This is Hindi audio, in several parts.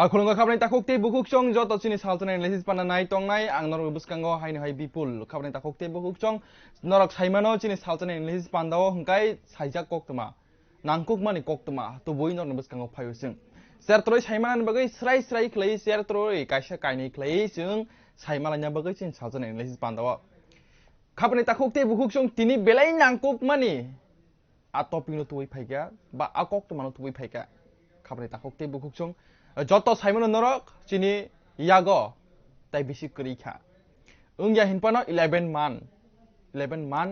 खुलुमगा खाबनाय ताखुकते बुकुकचं जत चिनि सालतनाय एनालिसिस पानानाय तंनाय आं नरग बुसकांगो हायनो हाय बिपुल खाबनाय ताखुकते बुकुकचं नरक साइमानो चिनि सालतनाय एनालिसिस पान्दाव हंकाय साइजा कोक्तमा नांकुक मानि कोक्तमा तो बय नरग बुसकांगो फायुसं सेरत्रय साइमान बगै स्राय स्राय खलै सेरत्रय कायसा कायनै खलै जों साइमालाnya बगै चिनि सालतनाय एनालिसिस पान्दाव खाबनाय ताखुकते बुकुकचं तिनि बेलाय नांकुक मानि आ टपिकनो तुबै फायगा बा आ कोक्तमानो तुबै फायगा खाबनाय ताखुकते बुकुकचं जत साइमन नरक चिनि यागो ताइ बिसि करिखा उंया हिनपानो 11 मान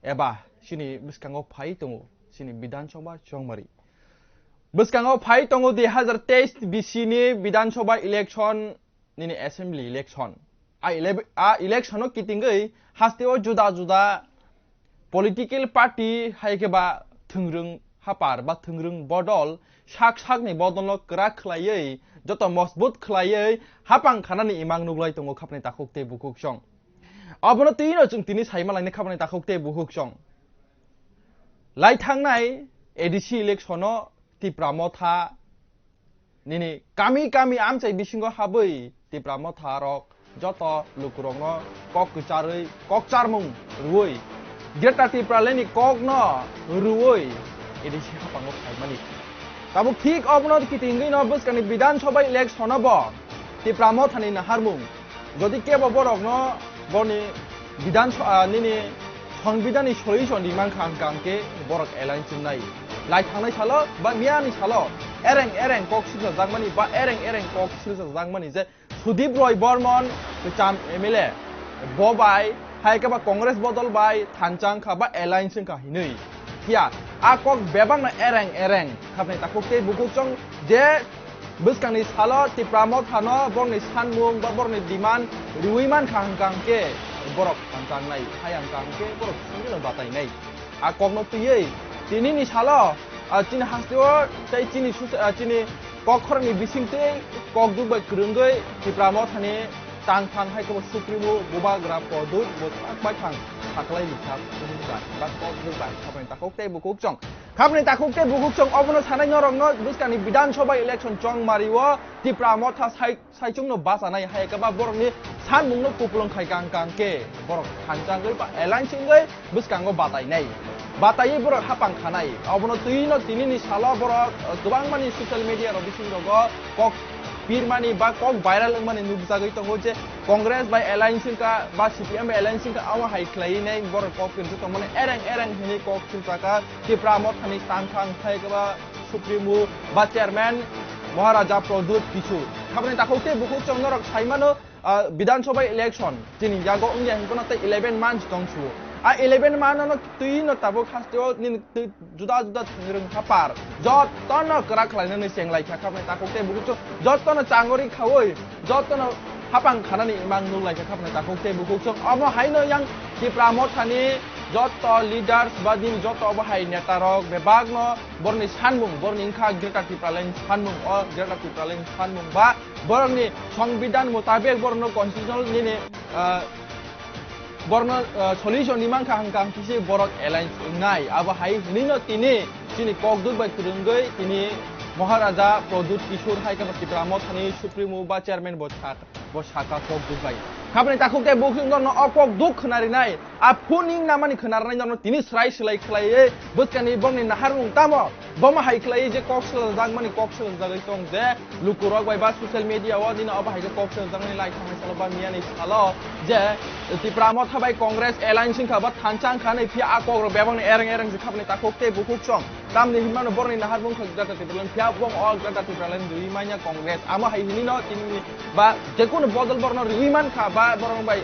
एबा चिनि बिसकांगो फाइ दङ चिनि विधानसभा चंमारि बिसकांगो फाइ दङ 2023 बिसिनि विधानसभा इलेक्शन निनि एसेम्बली इलेक्शन आ इलेक्शनो कितिंगै हास्तेओ जुदा जुदा पलिटिकल पार्टी हायकेबा थोंरों हापार बा थोंरों बदल साक साकनि बदल करा खलायै जत मजबूत खलायै हापां खानानि इमां नुग्लाय दङ खापनाय ताखुकते बुकुकचं अबनो तिनो जों तिनि साइमालायनि खापनाय ताखुकते बुकुकचं लाइ थांनाय एडिसि इलेक्शनो तिप्रामथा निनि कामि कामि आमचाइ बिसिंगो हाबै तिप्रामथा रक जत लुकुरंनो कक चारै कक चारमुं रुयै गेटा तिप्रालेनि कक न रुयै एडिसि हापांगो फाइमानि ताबो ठीक अबनो कितिंगै न बसकानि विधानसभा इलेक्शन अब तिप्रामथानि नाहारमुं जदि केबो बरक न बनि विधानसभा निनि संविधाननि सल्यूशन दिमां खांके बरक एलायन्स नाय लाइ थांनाय सालो बा मियानि सालो एरें कक सिरजा जागमानि बा एरें कक सिरजा जागमानि जे सुदीप रॉय बर्मन चाम एमएलए बबाय हायकेबा कांग्रेस बदल बाय थानचां खाबा एलायन्स का हिनै हिया आकक बेबां एरें खाबनाय ताखुकते बुकुकचं जे बिसकांनि सालो तिप्रामथानो बरनि सानमुं बा बरनि दिमान रुइमान खांके बरक थानचांनाय हायांकांके बरक सुंगिनो बातायनाय आककनो तुयै तिनिनि सालो चिनि हास्तेओ तै चिनि कखरनि बिसिंते कक दुबै krungै तिप्रामथानि तांथां हायकेबा सुप्रिमो बुबाग्रा पदुत बोथाक बायथां थाखलाय लिसाब बुंबाय बा कक दुबाय खाबनाय ताखुकते बुकुकचं खाबनाय ताखुकते बुकुकचं अबनो सानाय नरंनो बिसकानि विधानसभा इलेक्शन चंग मारिओ तिप्रामथा साइचुंनो बासानाय हायकेबा बरनि सानमुंनो कुपलुं खायकांके बरक थानचांगै बा एलायन्सिंगै बिसकांगो बातायै बरक हापां खानाय अबनो तुइनो तिनिनि सालो बरक गोबां मानि ससियेल मीडिया रो बिसिंगो कक पीरमानी बा कक वायरल माने नुजागै दङ जे कांग्रेस बा एलायन्स का बा सीपीएम एलायन्स का आवा हाइख्लायनाय बर कक पिरजो दङ माने एरें हिनि कक सिलजाका तिप्रामथानि तांथां थायगबा सुप्रीमो बा चेयरमैन महाराजा प्रदुत किशोर खाबनाय ताखुकते बुकुकचं नरक साइमानो विधानसभा इलेक्शन जिनि यागो उंया हिनकोना 11 मान्स दंसु आ 11 माननो तुइनो ताबो खास्तेओ निन जुदा जुदा थंरों हापार जतनो करा खलायनानै सेंलायखा खाबनाय ताखुकते बुकुकचं जतनो चांगरि खावै जतनो हापां खानानि इमां नुलायखा खाबनाय ताखुकते बुकुकचं अमो हायनो यां तिप्रामथानि जत लीडर्स बा दिन जत बाहाय नेतारक बेबागनो बरनि सानमुं बरनि इंखा ग्रेटा तिप्रालेन सानमुं अ ग्रेटा तिप्रालेन सानमुं बा बरनि संविधान मुताबिक बरनो कन्स्टिट्यूशनल निने बरनो सल्यूशन दिमां खांकां किसे बरक एलायन्स नाय अब हाय हिनिनो तिनि चिनि कक दुबाय krungै तिनि महाराजा प्रदुत किशोर हायकेबा तिप्रामथानि सुप्रीमो बा चेयरमैन बसाका कक दुबाय खाबनाय ताखुकते बुकुकचं न अकक दुख खनारिनाय आ फुनिं नामानि खनारनाय न तिनि स्राय सोलाय खलायै बसकानि बरनि नाहारमुं तामो बमा हायख्लायै जे कक सोल जागमानि कक सोल जागै दं जे लुकुरक बायबा ससियेल मीडिया व दिन अब हायके कक सोल जागमानि लाइ थांनाय सालो बा मियानि सालो जे तिप्रामथा बाय कांग्रेस एलायन्स का बा थानचां खानै फिया आकक रो बेबांनि एरें जे खाबनाय ताखुकते बुकुकचं तामनि हिमानो बरनि नाहारमुं खग्राटा तिप्रालेन फिया बं अ ग्राटा तिप्रालेन रुइमानिया कांग्रेस आमा हायहिनिनो तिनि बा जेकुनो बदल बरनो रुइमान खा बा बरं बाय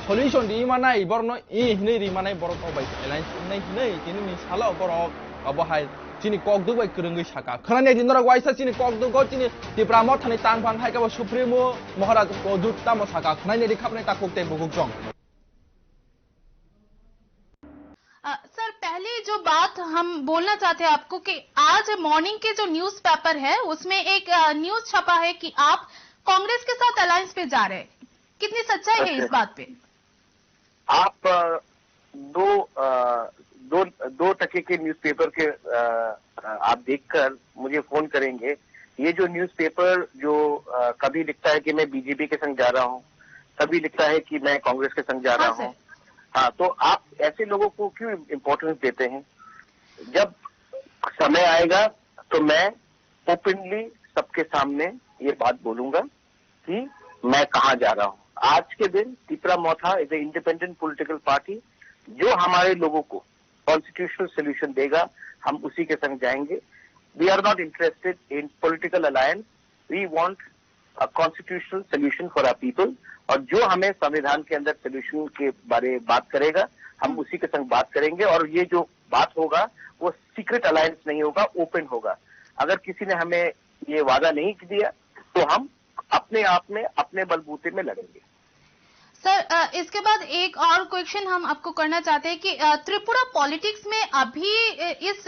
सल्यूशन दिमानाय बरनो इ हिनै रिमानाय बरक बाय एलायन्स नै हिनै तिनि सालो बरक अबहाय चिनि कक दुबाय krungै साका खनानै दिनरा वाइसा चिनि कक दुगो चिनि तिप्रामथानि तांफां हायकेबा सुप्रीमो महाराज प्रदुत तामो साका खनानै खाबनाय ताखुकते बुकुकचं सर पहले जो बात हम बोलना चाहते हैं आपको कि आज मॉर्निंग के जो न्यूज़पेपर है उसमें एक न्यूज छपा है कि आप कांग्रेस के साथ अलायंस पे जा रहे हैं, कितनी सच्चाई है इस बात पे? आप दो टके के न्यूज़पेपर के आप देखकर मुझे फोन करेंगे ये जो न्यूज़पेपर जो कभी लिखता है कि मैं बीजेपी के संग जा रहा हूँ, कभी लिखता है कि मैं कांग्रेस के संग जा रहा हूँ, हाँ, तो आप ऐसे लोगों को क्यों इम्पोर्टेंस देते हैं? जब समय आएगा तो मैं ओपनली सबके सामने ये बात बोलूंगा कि मैं कहाँ जा रहा हूँ। आज के दिन Tipra Motha is a independent political party, जो हमारे लोगों को कॉन्स्टिट्यूशनल सोल्यूशन देगा, हम उसी के संग जाएंगे। We are not interested in political alliance, we want a constitutional solution for our people, और जो हमें संविधान के अंदर सोल्यूशन के बारे में बात करेगा, हम उसी के संग बात करेंगे। और ये जो बात होगा वो सीक्रेट अलायंस नहीं होगा, ओपन होगा। अगर किसी ने हमें ये वादा नहीं दिया तो हम अपने आप में अपने बलबूते में लड़ेंगे। सर, इसके बाद एक और क्वेश्चन हम आपको करना चाहते हैं कि त्रिपुरा पॉलिटिक्स में अभी इस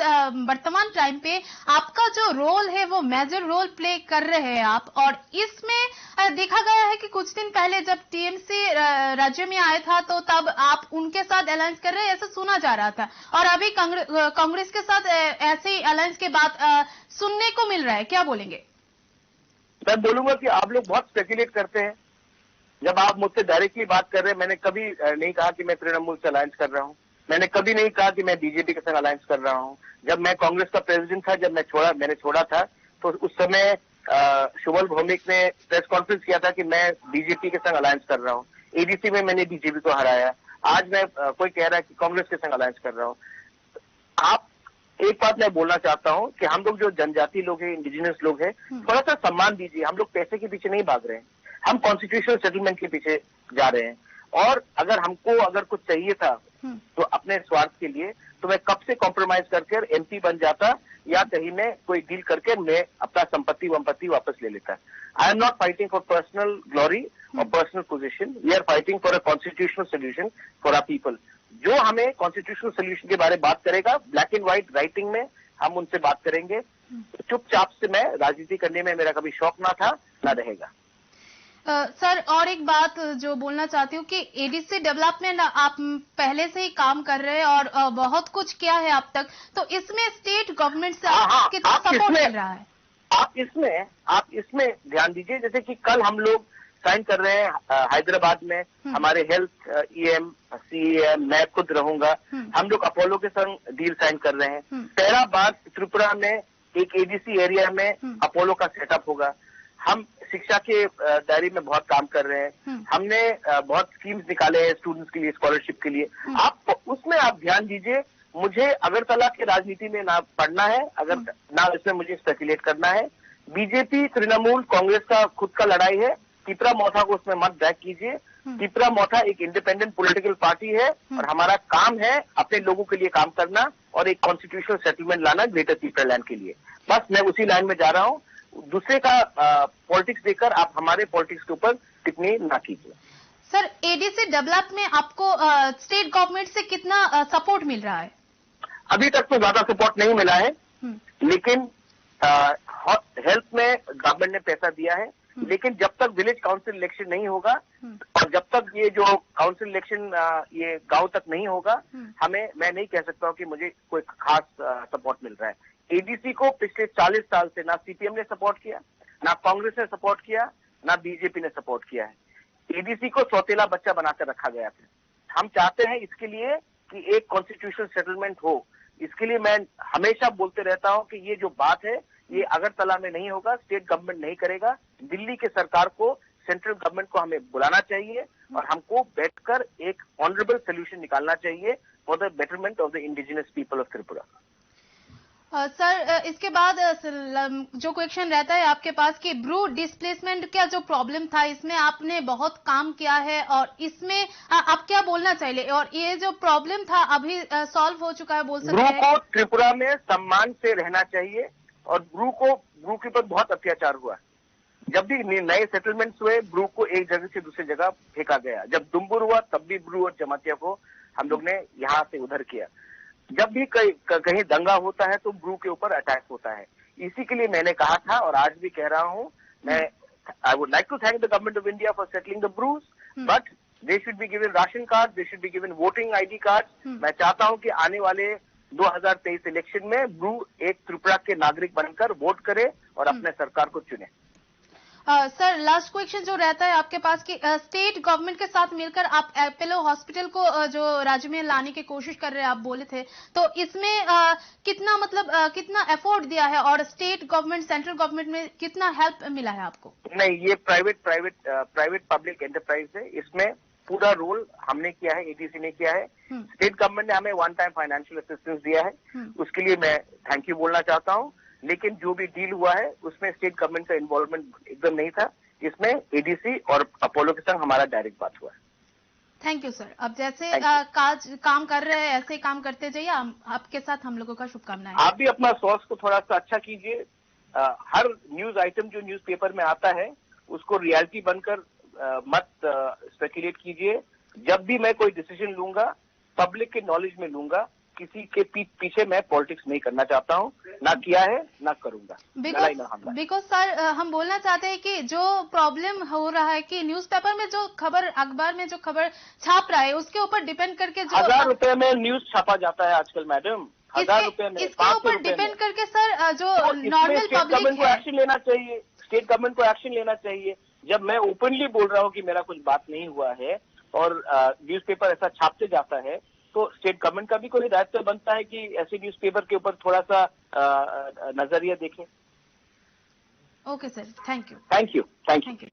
वर्तमान टाइम पे आपका जो रोल है वो मेजर रोल प्ले कर रहे हैं आप, और इसमें देखा गया है कि कुछ दिन पहले जब टीएमसी राज्य में आया था तो तब आप उनके साथ अलायंस कर रहे हैं, ऐसा सुना जा रहा था, और अभी कांग्रेस के साथ ऐसे ही अलायंस के बात सुनने को मिल रहा है, क्या बोलेंगे? मैं बोलूंगा कि आप लोग बहुत स्पेकुलेट करते हैं। जब आप मुझसे डायरेक्टली बात कर रहे हैं, मैंने कभी नहीं कहा कि मैं तृणमूल से अलायंस कर रहा हूं, मैंने कभी नहीं कहा कि मैं बीजेपी के संग अलायंस कर रहा हूं। जब मैं कांग्रेस का प्रेसिडेंट था, जब मैंने छोड़ा था, तो उस समय शुभल भौमिक ने प्रेस कॉन्फ्रेंस किया था कि मैं बीजेपी के संग अलायंस कर रहा हूं। एडीसी में मैंने बीजेपी को हराया। आज मैं कोई कह रहा है कि कांग्रेस के संग अलायंस कर रहा हूं। आप एक बात मैं बोलना चाहता हूं कि हम लोग जो जनजाति लोग हैं, इंडिजिनस लोग हैं, थोड़ा सा सम्मान दीजिए। हम लोग पैसे के पीछे नहीं भाग रहे हैं, हम कॉन्स्टिट्यूशनल सेटलमेंट के पीछे जा रहे हैं। और अगर हमको कुछ चाहिए था तो अपने स्वार्थ के लिए, तो मैं कब से कॉम्प्रोमाइज करके एमपी बन जाता, या कहीं में कोई डील करके मैं अपना संपत्ति वापस ले लेता। I am not fighting for personal glory और personal position, we are fighting for a constitutional solution for our people. जो हमें कॉन्स्टिट्यूशनल सोल्यूशन के बारे में बात करेगा, ब्लैक एंड व्हाइट राइटिंग में हम उनसे बात करेंगे। चुपचाप से मैं राजनीति करने में मेरा कभी शौक ना था, ना रहेगा। सर, और एक बात जो बोलना चाहती हूँ कि एडीसी डेवलपमेंट आप पहले से ही काम कर रहे हैं और बहुत कुछ किया है अब तक, तो इसमें स्टेट गवर्नमेंट से कितना सपोर्ट मिल रहा है? आप इसमें ध्यान दीजिए। जैसे कि कल हम लोग साइन कर रहे हैं हैदराबाद में, हमारे हेल्थ ईएम सीएम, मैं खुद रहूंगा, हम लोग अपोलो के संग डील साइन कर रहे हैं। पहला बार त्रिपुरा में एक एडीसी एरिया में अपोलो का सेटअप होगा। हम शिक्षा के दायरे में बहुत काम कर रहे हैं। हमने बहुत स्कीम्स निकाले हैं स्टूडेंट्स के लिए, स्कॉलरशिप के लिए। आप ध्यान दीजिए। मुझे अगरतला की राजनीति में ना पढ़ना है, अगर ना इसमें मुझे स्पेकुलेट करना है। बीजेपी, तृणमूल, कांग्रेस का खुद का लड़ाई है। तिपरा मोथा को उसमें मत ड्रैग कीजिए। तिपरा मोथा एक इंडिपेंडेंट पॉलिटिकल पार्टी है और हमारा काम है अपने लोगों के लिए काम करना और एक कॉन्स्टिट्यूशनल सेटलमेंट लाना ग्रेटर तिपरा लैंड के लिए। बस मैं उसी लाइन में जा रहा हूँ। दूसरे का पॉलिटिक्स देकर आप हमारे पॉलिटिक्स के ऊपर टिप्पणी ना कीजिए। सर, एडीसी डेवलप में आपको स्टेट गवर्नमेंट से कितना सपोर्ट मिल रहा है? अभी तक तो ज्यादा सपोर्ट नहीं मिला है, लेकिन हेल्थ में गवर्नमेंट ने पैसा दिया है। लेकिन जब तक विलेज काउंसिल इलेक्शन नहीं होगा और जब तक ये जो काउंसिल इलेक्शन ये गांव तक नहीं होगा, मैं नहीं कह सकता हूं कि मुझे कोई खास सपोर्ट मिल रहा है। एडीसी को पिछले 40 साल से ना सीपीएम ने सपोर्ट किया, ना कांग्रेस ने सपोर्ट किया, ना बीजेपी ने सपोर्ट किया है। एडीसी को सौतेला बच्चा बनाकर रखा गया था। हम चाहते हैं इसके लिए कि एक कॉन्स्टिट्यूशनल सेटलमेंट हो। इसके लिए मैं हमेशा बोलते रहता हूं कि ये जो बात है ये अगरतला में नहीं होगा, स्टेट गवर्नमेंट नहीं करेगा। दिल्ली के सरकार को, सेंट्रल गवर्नमेंट को हमें बुलाना चाहिए और हमको बैठकर एक ऑनरेबल सोल्यूशन निकालना चाहिए for the betterment of the indigenous people of Tripura. Sir, इसके बाद जो क्वेश्चन रहता है आपके पास कि ब्रू डिस्प्लेसमेंट का जो प्रॉब्लम था, इसमें आपने बहुत काम किया है और इसमें आप क्या बोलना चाहिए? और ये जो प्रॉब्लम था अभी सॉल्व हो चुका है, बोल सकते हैं? ब्रू को त्रिपुरा में सम्मान से रहना चाहिए और ब्रू के ऊपर बहुत अत्याचार हुआ। जब भी नए सेटलमेंट्स हुए, ब्रू को एक जगह से दूसरी जगह फेंका गया। जब दुम्बुर हुआ तब भी ब्रू और जमातिया को हम लोग ने यहाँ से उधर किया। जब भी कहीं दंगा होता है तो ब्रू के ऊपर अटैक होता है। इसी के लिए मैंने कहा था और आज भी कह रहा हूँ, I would like to thank the government of India for settling the Brus, but they should be given ration card, they should be given voting ID card. मैं चाहता हूँ कि आने वाले 2023 इलेक्शन में ब्रू एक त्रिपुरा के नागरिक बनकर वोट करे और अपने सरकार को चुने। सर लास्ट क्वेश्चन जो रहता है आपके पास कि स्टेट गवर्नमेंट के साथ मिलकर आप अपोलो हॉस्पिटल को जो राज्य में लाने की कोशिश कर रहे हैं, आप बोले थे, तो इसमें कितना मतलब कितना एफर्ट दिया है और स्टेट गवर्नमेंट सेंट्रल गवर्नमेंट में कितना हेल्प मिला है आपको? नहीं, ये प्राइवेट पब्लिक एंटरप्राइज है। इसमें पूरा रोल हमने किया है, एडीसी ने किया है। स्टेट गवर्नमेंट ने हमें वन टाइम फाइनेंशियल असिस्टेंस दिया है, उसके लिए मैं थैंक यू बोलना चाहता हूं। लेकिन जो भी डील हुआ है उसमें स्टेट गवर्नमेंट का इन्वॉल्वमेंट एकदम नहीं था। इसमें एडीसी और अपोलो के संग हमारा डायरेक्ट बात हुआ है। Thank you sir. अब जैसे काम कर रहे हैं ऐसे काम करते जाइए, आपके साथ हम लोगों का शुभकामनाएं। आप भी अपना सोर्स को थोड़ा सा अच्छा कीजिए। हर न्यूज आइटम जो न्यूज़पेपर में आता है उसको रियलिटी बनकर मत स्पेकुलेट कीजिए। जब भी मैं कोई डिसीजन लूंगा पब्लिक के नॉलेज में लूंगा। किसी के पीछे मैं पॉलिटिक्स नहीं करना चाहता हूं, ना किया है ना करूंगा। बिकॉज सर हम बोलना चाहते हैं कि जो प्रॉब्लम हो रहा है कि न्यूज़पेपर में जो खबर, अखबार में जो खबर छाप रहा है उसके ऊपर डिपेंड करके जो 1000 रुपए में न्यूज छापा जाता है आजकल मैडम, 1000 रुपए में, इसके ऊपर डिपेंड करके सर जो नॉर्मल पब्लिक है, एक्शन लेना चाहिए। स्टेट गवर्नमेंट को एक्शन लेना चाहिए। जब मैं ओपनली बोल रहा हूं कि मेरा कुछ बात नहीं हुआ है और न्यूज़पेपर ऐसा छापते जाता है, तो स्टेट गवर्नमेंट का भी कोई दायित्व बनता है कि ऐसे न्यूज़पेपर के ऊपर थोड़ा सा नजरिया देखें। Okay sir, thank you. Thank you.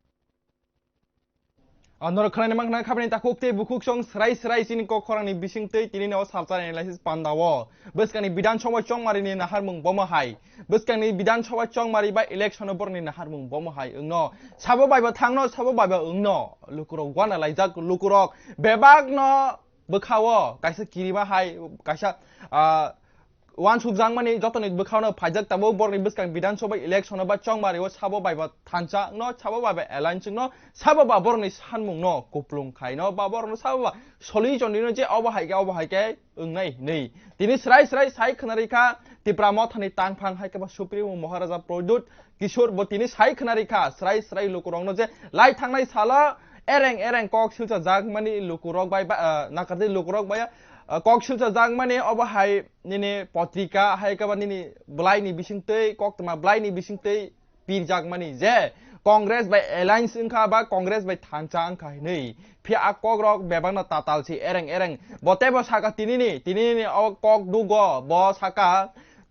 नरखनाय नमंगना खाबनि ताखोकते बुखुकसं सराय सिनि को खरांनि बिसिंगतै तिनि नाव सालसार एनालाइसिस पान्दावो बसकानि विधानसभा चंगमारिनि नाहारमुं बमहाय बसकानि विधानसभा चंगमारि बा इलेक्शन बरनि नाहारमुं बमहाय अंनो साबो बायबा थांनो साबो बायबा अंनो लुकुरक वाना लाइजाक लुकुरक बेबाग न बखावो कायसा किरिमा हाय कायसा वान सुबजां माने जतनि बखावनो फाइजाक ताबो बरनि बसकां विधानसभा इलेक्शन बा चंगमारिओ साबो बायबा थांचा न साबो बायबा एलायन्स न साबो बा बरनि सानमुं न कुप्लुं खायनो बा बरनो साबो बा सलि जनिनो जे अबहायके ओंनाय नै तिनि सराय साय खनारिखा तिप्रा मथानि तांफां हायके सुप्रीम महाराजा प्रद्युत किशोर बतिनि साय खनारिखा सराय लुकुरंनो जे लाइ थांनाय साला एरें कक सिलचा जाग माने लुकुरक बाय नाकादे लुकुरक बाय कक सिलचा जाग माने अबहाय निने पत्रिका हायका निने ब्लाइनि बिसिंगतै कक्तमा ब्लाइनि बिसिंगतै पीर जाग माने जे कांग्रेस बाय एलायन्स इंखा बा कांग्रेस बाय थांचा अंखा नै फिया कक बेबांना तातालसि एरें बतेबो साका तिनिनि कक दुगो ब साका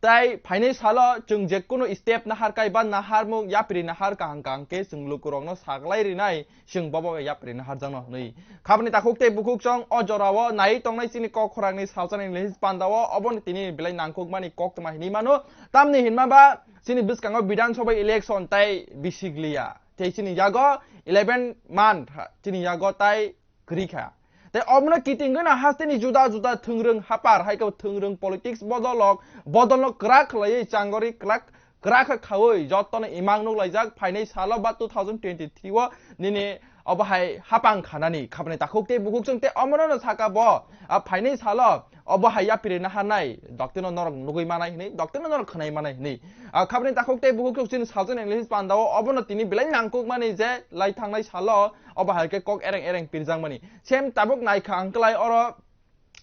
ताई फाइने सालो जों जेकुनु स्टेप नाहारकाय बा नाहारमु याप्रि नाहार कांके जों लुकुरंनो सागलाय रिनाय जों बाबा याप्रि नाहार जानो नै खाबनि ताखुकते बुकुकजों अजरावो नाय तंनाय सिनि कक खरांनि सालसानि लेहिस पान्दावो अबन तिनि बिलाइ नांकुकमानि कक तमाहिनि मानो तामनि हिनमाबा सिनि बिसकांगो विधानसभा इलेक्शन ताई बिसिग्लिया तेसिनि यागो 11 मान्थ तिनि यागो ताई ग्रिखा ते अबनो किटिंगना हास्तेनि जुदा थंग्रं हापार हायको थंग्रं पॉलिटिक्स बदलक क्राक लयै चांगरी क्राक खावै जतन इमांगनो लाइजाक फाइनै साल बा 2023 व निने अबहाय हापां खानानि खाबने ताखोकते बुकुकजों ते अमरनो साका ब फाइनै साल अबहाय यापिरेना हानाय डक्टर नरक नुगै मानाय नै डक्टर नरक खनाय मानाय नै खाबने ताखोकते बुकुकजों सालजन इंग्लिश पान्दाव अबनो तिनि बिलाइ नांकुक माने जे लाइ थांनाय साल अबहाय के कक एरें पिरजां माने सेम ताबुक नायखा अंकलाय और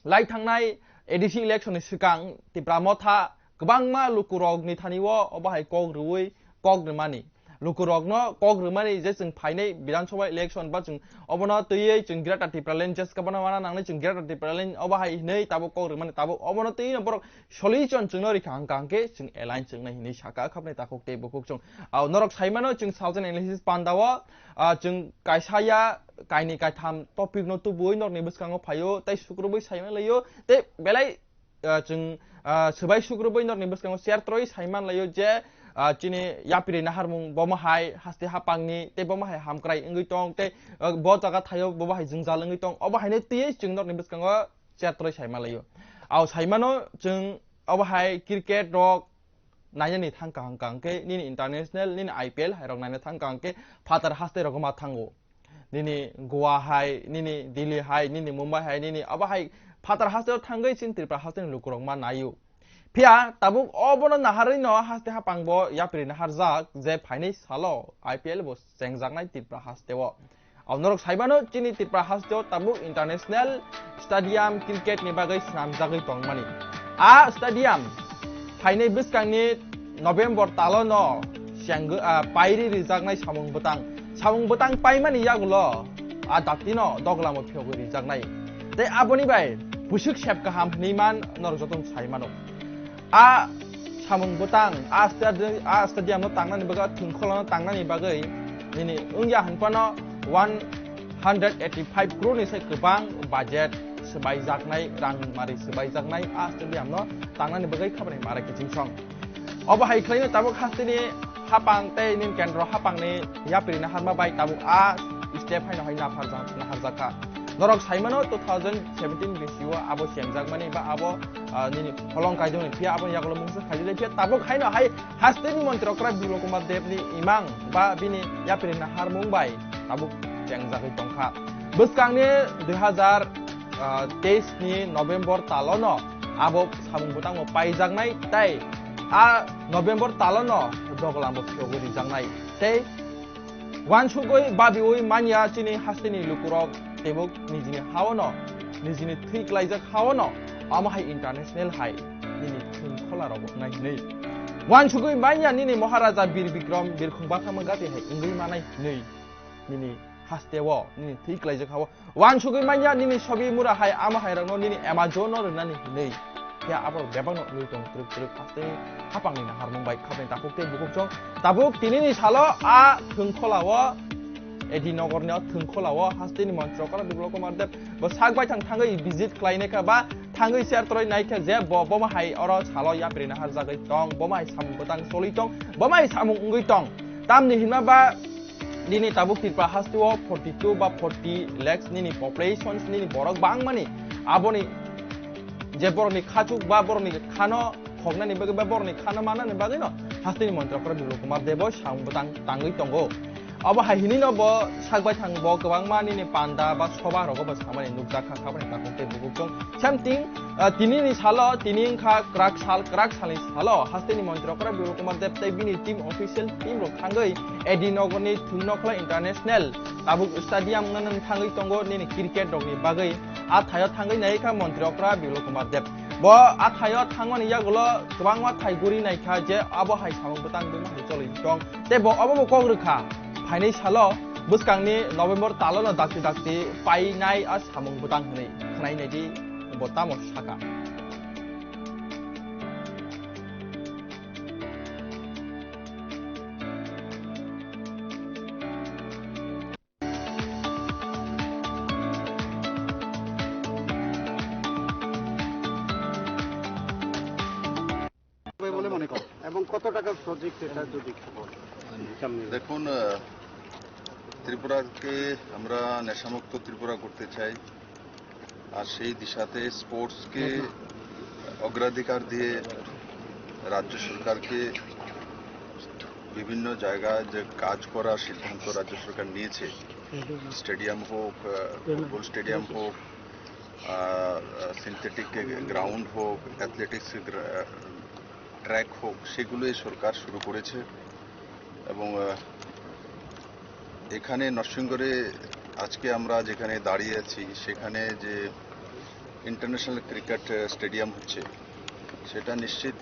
लाइ थांनाय एडीसी इलेक्शन सिगां तिब्रामथा गोबांमा लुकुरगनि थानिवो अबहाय कक रुवै कक रमानि लुकुरगनो कक रमानि जे जों फाइनै विधानसभा इलेक्शन बा जों अबनो तयै जों गिराटा तिप्रालेन जस कबना माना नांनै जों गिराटा तिप्रालेन अबहाय नै ताबो कक रमानि ताबो अबनो तयै बर सलिउशन जों नरिखा अंकांके जों एलाइन जों नै साका खाबनै ताखोकते बुकुकजों नरक साइमानो जों सालजन एनालिसिस पान्दावो जों कायसाया कायनि कायथाम टपिक नो तुबुय नरनि बसकांगो फायो ताइ सुक्रुबै साइमान लयो ते बेलाय जों सबाय सुक्रुबै नरनि बसकांगो शेयर ट्रय साइमान लयो जे चिनि यापिरे नाहारमुं बमहाय हास्ते हापांनि ते बमहाय हामक्राय इंगै तंग ते ब जागा थायो बमहाय जों जालंगै तंग अबहायने तियै जों नरनि बसकांगो शेयर ट्रय साइमान लयो साइमानो जों अबहाय क्रिकेट रक नायनि थांका हांकांके निनि इंटरनेशनल निनि आईपीएल हायरक नायनो थांकांके फातार हास्ते रकमा थांगो निनि गोवा हाय निनि दिल्ली हाय निनि मुंबई हाय निनि अबहाय फातार हास्ते थांगै सिन त्रिपुरा हास्ते लुकुरक मा नायो फिया ताबुक अबनो नाहारै न हास्ते हापांबो याप्रि नाहार जाक जे फाइनै सालो आईपीएल बो सेंजांनाय त्रिपुरा हास्तेव नरक साइबानो चिनि त्रिपुरा हास्तेव ताबुक इंटरनेशनल स्टेडियम क्रिकेट नि बागै स्नामजागै तंमानि a stadium फाइनै बिस्कांनि नभेम्बर तालन सियांग पाइरि रिजागनाय सामुं बतang पाइमानि यागुलो आ दाक्तिनो दगलामो फियोगो रिजागनाय ते आबोनि बाय बुसुक सेब गाहाम निमान नरजतन साइमानो आ सामुं बतang आ स्टेडियाम तांनानि बगा थुंखलानो तांनानि बागै निनि उंया हनपानो 185 crore नि साय गोबां बाजेट सबाय जागनाय रां मारि सबाय जागनाय आ स्टेडियाम न तांनानि बगै खाबाय मारा किचिं सं अब हाइख्लायनो ताबुक हास्तिनि हापां ते निन केन्द्र हापांनि यापिरिना हारमा बाय ताबुक आ स्टेप हाइनो हाइ नाहारजाखा नरक साइमानो 2017 बिसियो आबो सेंजागमानि बा आबो निनि हलं कायजोनि फिया आबो यागलो मुंसे खाजिले फिया ताबुक हाइनो हाइ हास्तिनि मन्त्रकरा बिलो कुमार देवनि इमां बा बिनि यापिरिना हारमुं बाय ताबुक सेंजागै तंखा बसकांनि 2023 नि नभेम्बर तालनो आबो सामुं बुतांगो पाइजागनाय ताइ आ नभेम्बर तालनो दगलामो फियोगो रिजागनाय ताइ वानसुगै बाबिवै मानिया चिनि हास्तिनि लुकुरक तेबुक निजिनि हावनो निजिनि थैक्लाइजाक हावनो आमाहाय इंटरनेशनल हाय निनि थुंखलाराव नायनै वानसुगै मानिया निनि महाराजा बीर विक्रम बिरखुंबा खामगाते हाय इंगै मानाय नै निनि हास्तेवो निनि थैक्लाइजाक हावो वानसुगै मानिया निनि सबि मुरा हाय आमाहाय रंनो निनि एमाजन रनानि नै या आबर बेबांनो नुइदं ट्रिक हास्ते हापांनि हारमुं बाय खाबे ताकुते बुकुजों ताबुक तिनिनि सालो आ थुंखलावो एदिनगरनियाव थुंखलावो हास्तेनि मन्त्रकरा बिब्लो कुमार देव बो सागबाय थाङै भिजिट खालायनायखा बा थाङै शेयार तरय नायखा जे बमा हाय अर सालो याप्रिना हारजागै दं बमा हाय सामुं बतang सलि दं बमा हाय सामुं उंगै दं तामनि हिनमा बा निनि ताबुक तिरपा हास्तेव 42 बा 40 lakhs निनि पपुलेशन्स निनि बरक बांमानि आबोनि जे बरनि खाचुक बा बरनि खानो खगनानि बगे बा बरनि खानो मानानि बागै न हास्तिनि मन्त्रकरा बिब्लो कुमार देव सामुं बतang ताङै दंगो अब हाहिनि न ब सागबाय थांबो गोबां मानिनि पान्दा बा सभा रगबो सामानि नुकजाखा खाबाय ताकुते बुकुजों सामथिं तिनिनि सालो तिनिंखा क्राक सालनि सालो हास्तिनि मन्त्रकरा बिब्लो कुमार देव तै बिनि टीम अफिशियल टीम रो थांगै एदिनगरनि थुंनखला इंटरनेशनल ताबुक स्टेडियाम नन थांगै तंगो निनि क्रिकेट रगनि बागै आथाय थांगै नायखा मन्त्रकरा बिब्लो कुमार देव ब आथाय थांगनि यागुलो गोबां मा थाइगुरि नायखा जे अब हाय सामुं बतang बे माहि चलि दं ते ब अब कग्रखा फाइनै सालो बसकांनि नभेम्बर तालनो दाक्ति पाइनाय आ सामुं बतang हनै खनायनायदि बतामो साका বলে মনে করেন এবং কত টাকার প্রজেক্ট এটা যদি দেখুন ত্রিপুরাকে আমরা নেশামুক্ত ত্রিপুরা করতে চাই আর সেই দিশাতে স্পোর্টসকে অগ্রাধিকার দিয়ে রাজ্য সরকারকে বিভিন্ন জায়গায় যে কাজ করার সিদ্ধান্ত রাজ্য সরকার নিয়েছে স্টেডিয়াম হোক ফুটবল স্টেডিয়াম হোক সিনথেটিক গ্রাউন্ড হোক অ্যাথলেটিক্স ট্র্যাক হোক সেগুলো সরকার শুরু করেছে এবং এখানে নরসিংগড়ে আজকে আমরা যেখানে দাঁড়িয়ে আছি সেখানে যে ইন্টারন্যাশনাল ক্রিকেট স্টেডিয়াম হচ্ছে সেটা নিশ্চিত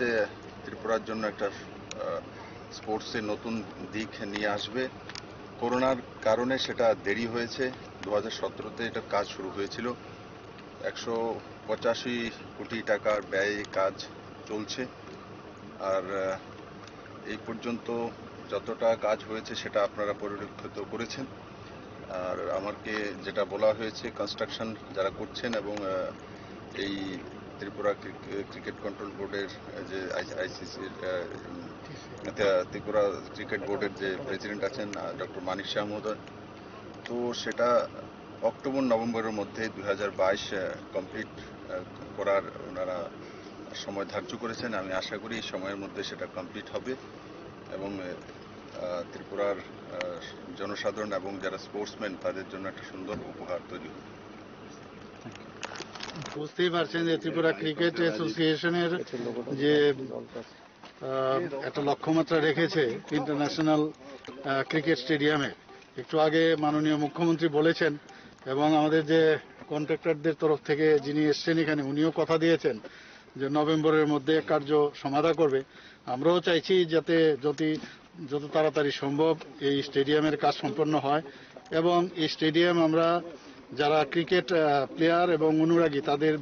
ত্রিপুরার জন্য একটা স্পোর্টসের নতুন দিক নিয়ে আসবে করোনার কারণে সেটা দেরি হয়েছে 2017তে এটার কাজ শুরু হয়েছিল 185 কোটি টাকার ব্যয়ে কাজ চলছে আর এই পর্যন্ত যতটা কাজ হয়েছে সেটা আপনারা পরিলক্ষিত করেছেন আর আমাকে যেটা বলা হয়েছে কনস্ট্রাকশন যারা করছেন এবং এই ত্রিপুরা ক্রিকেট কন্ট্রোল বোর্ডের যে আইসিসি ত্রিপুরা ক্রিকেট বোর্ডের যে প্রেসিডেন্ট আছেন ডক্টর মানিক শাহ মহোদয় তো সেটা অক্টোবর নভেম্বরের মধ্যে 2022 কমপ্লিট করার ওনারা সময় ধার্য করেছেন আমি আশা করি এই সময়ের মধ্যে সেটা কমপ্লিট হবে এবং ত্রিপুরার জনসাধারণ এবং যারা স্পোর্টসম্যান তাদের জন্য একটা সুন্দর উপহার তৈরি হবে বুঝতেই পারছেন যে ত্রিপুরা ক্রিকেট অ্যাসোসিয়েশনের যে একটা লক্ষ্যমাত্রা রেখেছে ইন্টারন্যাশনাল ক্রিকেট স্টেডিয়ামে একটু আগে মাননীয় মুখ্যমন্ত্রী বলেছেন এবং আমাদের যে কন্ট্রাক্টরদের তরফ থেকে যিনি এসছেন এখানে উনিও কথা দিয়েছেন যে নভেম্বরের মধ্যে কার্য সমাধা করবে। আমরাও চাইছি যাতে যত তাড়াতাড়ি সম্ভব এই স্টেডিয়ামের কাজ সম্পন্ন হয় এবং এই স্টেডিয়াম আমরা যারা ক্রিকেট প্লেয়ার এবং অনুরাগী তাদের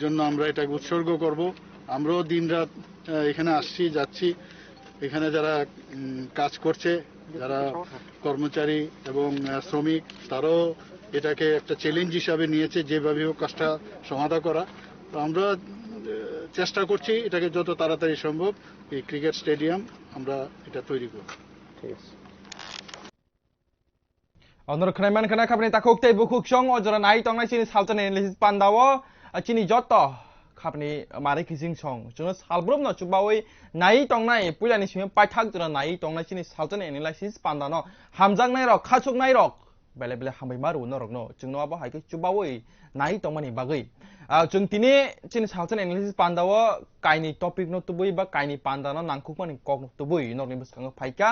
জন্য আমরা এটাকে উৎসর্গ করব। আমরাও দিনরাত এখানে আসছি যাচ্ছি, এখানে যারা কাজ করছে, যারা কর্মচারী এবং শ্রমিক, তারাও এটাকে একটা চ্যালেঞ্জ হিসাবে নিয়েছে যেভাবে হোক কাজটা সমাধা করা। তো আমরা চেষ্টা করছি এটাকে যত তাড়াতাড়ি সম্ভব এই ক্রিকেট স্টেডিয়াম আমরা এটা তৈরি করব। ঠিক আছে অনর খনাইমান খনা খাবনি তাকোকতে বুকুক সং অজরা নাই তংনাই চিনি সালতন এনালিসিস পান্দাও চিনি যত খাবনি মারে কিজিং সং जों सालब्रम न चुबावै नाइ तंनाय पुलानि सिम पाइथाक जरा नाइ तंनाय चिनि सालतन एनालिसिस पान्दानो हामजांनाय रक खासुकनाय रक बेले बेले हामै मारु न रक न जों नबा हायके चुबावै नाइ तंमानि बागै जों तिनि चिनि सालतन एनालिसिस पान्दाव काइनि टपिक न तुबै बा काइनि पान्दानो नांखुकमानि कक तुबै नरनि बसखांग फाइका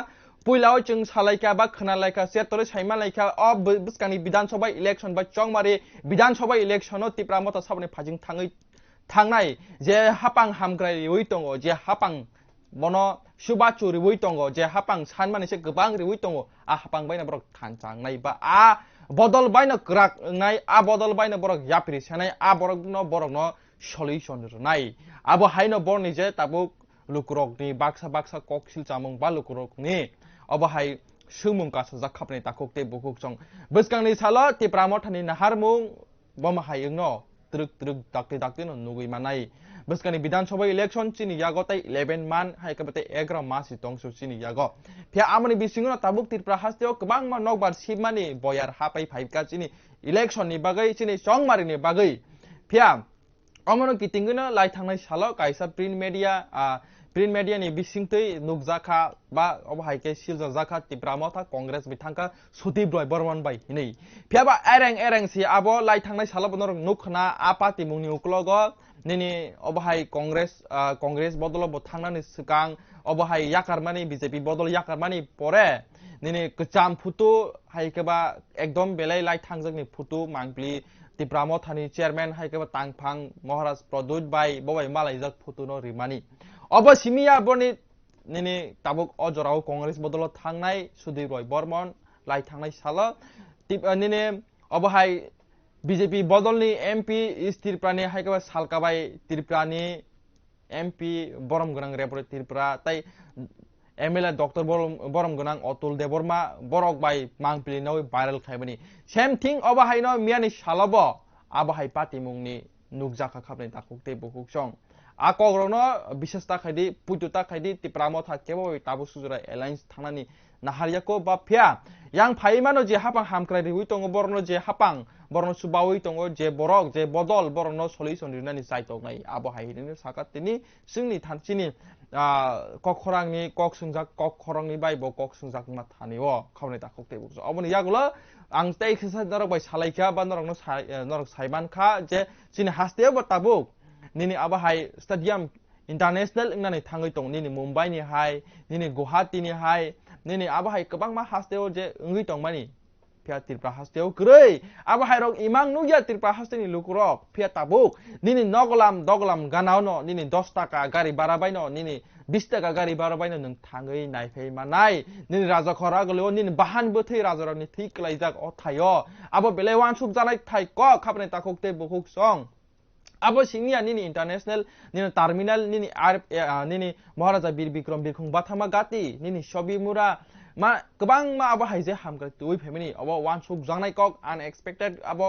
पुइलाव जों सालायका बा खोनालायका सेतरे साइमा लायका अब बसखानि विधानसभा इलेक्शन बा चंगमारि विधानसभा इलेक्शन तिप्रा मता साबने फाजिं थांनाय जे हापां हामग्राय रिवै दङ जे हापां बनो सुबाचु रिवै दङ जे हापां सानमानि से गोबां रिवै दङ आ हापां बायना बरक खानजांनाय बा आ बदल बायना ग्राकनाय आ बदल बायना बरक यापिरि सानाय आ बरक न सल्युशन रनाय आबो हायनो बरनि जे ताबु लुकुरकनि बाक्सा ककसिल जामुं बा लुकुरकनि अबहाय सुमुं कासा जाखाबने ताककते बुकुकजों बसगांनि साला तिप्रामथानि नाहारमुं बमहायनो ट्रुक दाक्ते न नुगै मानाय बसगानि विधानसभा इलेक्शन चिनि यागताय 11 मान हायकबते 11 मासि तंसु चिनि याग फिया आमनि बिसिंगनो ताबुक तिरप्रा हास्तेव गोबां मा नगबार सिमानि बयार हापाय फाइका चिनि इलेक्शन नि बागै चिनि चंगमारिनि बागै फिया अमनो कितिंगनो लाइ थांनाय साल कायसा प्रिन्ट मीडिया नि बिसिंतै नुगजाखा बा अबहायके सिलजाखा तिप्रामथा कांग्रेस बिथांका सुदीप रॉय बर्मन बाय हिनै फियाबा एरें सि आबो लाइ थांनाय साल बनर नुखना आपाति मुंनि उक्लग निनि अबहाय कांग्रेस बदल थांनानै सिगां अबहाय याकारमानि बीजेपी बदल याकारमानि परे निनि कचाम फुटु हायकेबा एकदम बेलाय लाइ थांजोंनि फुटु मांगलि तिप्रामथानि चेयरमैन हायकेबा तांफां महाराज प्रदुत बाय बबाय मालायजक फुटु न रिमानि अब सिमिया बनि निनि ताबुक अजराव कांग्रेस बदल थांनाय सुदीप रॉय बर्मन लाइ थांनाय साल निनि अबहाय बीजेपी बदलनि एमपी तिरप्रानि हायकेबा सालकाबाय तिरप्रानि एमपी बरम गनां रेपरे तिरप्रा ताई एमएलए डॉक्टर बरम गनां अतुल देबर्मा बरक बाय मांगप्लिनाव भाइरल खायबनि सेम थिंग अबहायनो मियानि सालब आबहाय पार्टी मुंनि नुगजाखा खाबनै ताकुकते बुकुकसं आकग्रनो विशेषता खायदि पुजुता खायदि तिप्रामथा केबो ताबु सुजरा एलायंस थांनानि नाहारियाको बा फिया yang फाइमानो जे हापां हामक्राय रिवै दङ बरनो जे हापां बरनो सुबावै दङ जे बरक जे बदल बरनो सल्युशन रिनानि साइतनाय आबहायनि साकातिनि जोंनि थानसिनि कखरांनि कखरंनि बायबो कखसुंजाक मा थानियो खावनै ताककते बुकस अबनि यागुला आं तै खिसा नरक बाय सालायखा बा नरक साइमानखा जे सिनि हास्तेव ताबुक निनि आबहाय स्टेडियाम इंटरनेशनल इंनानै थाङै दं निनि मुंबाई नि हाय निनि गुवाहाटी नि हाय निनि आबहाय गोबां मा हास्तेव जे ओंगै दं मानि फिया तिरप्रा हास्तेव ग्रै आबहाय रक इमां नुया तिरप्रा हास्तेनि लुकुरक फिया ताबुक निनि दगलाम गानाव न निनि 10 टाका गारि भारा बायनो निनि 20 टाका गारि भारा बायनो नों थाङै नायफै मानाय निनि राजा खरा गलो निनि बाहान बोथै राजारानि थै क्लाइजाक अथायो आबो बेले वानसुक जानाय थाय क खाबनै ताककते बुकुक सं अब सिंनिया निनि इंटरनेशनल निनि टर्मिनल निनि महाराजा बीर बिक्रम बिरखुं बाथामा गाति निनि सबिमुरा मा गोबां मा अब हायजे हामग्रा तुइ फेमिनि अब वानसुक जानाय कक अनएक्सपेक्टेड अब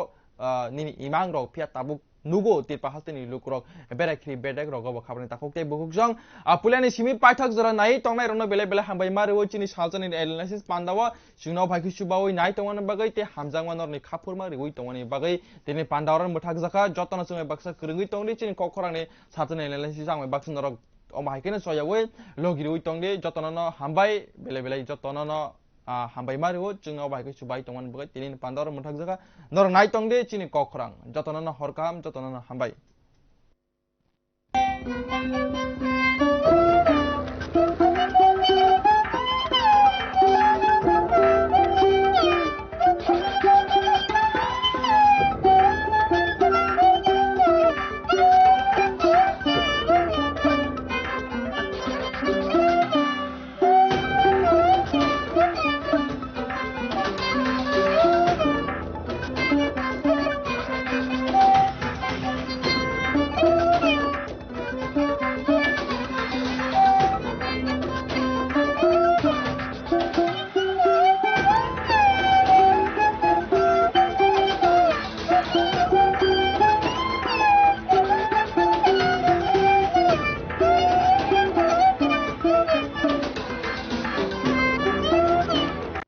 निनि इमां रक फिया ताबुक नुगो तिरपा हास्तेनि लुकुरक बेराखि बेडेक रगब खाबनै ताककते बुकुकजों पुलानि सिमि पाइथाक जरा नाय तंनाय रनो बेले बेले हामबाय मारिवो चिनि सालजनि एनालिसिस पान्दाव सिंनाव भाइखि सुबावै नाय तंगन बागै ते हामजांमा नरनि खाफुरमा रिवै तंगनि बागै तेनि पान्दावरन मोठाक जाखा जतन जोंय बाक्सा करंगै तंनि चिनि कखरांनि सालजनि एनालिसिस आंय बाक्सा नरक अमाहायकेन सयावै लगिरिवै तंदि जतनन हामबाय बेले बेले जतनन हामबाय मारिवो जोंनाव भाइखि सुबाय तंगन बागै तेनि पान्दावरन मोठाक जाखा नर नाय तंदि चिनि कखरां जतनन हरकाम जतनन हामबाय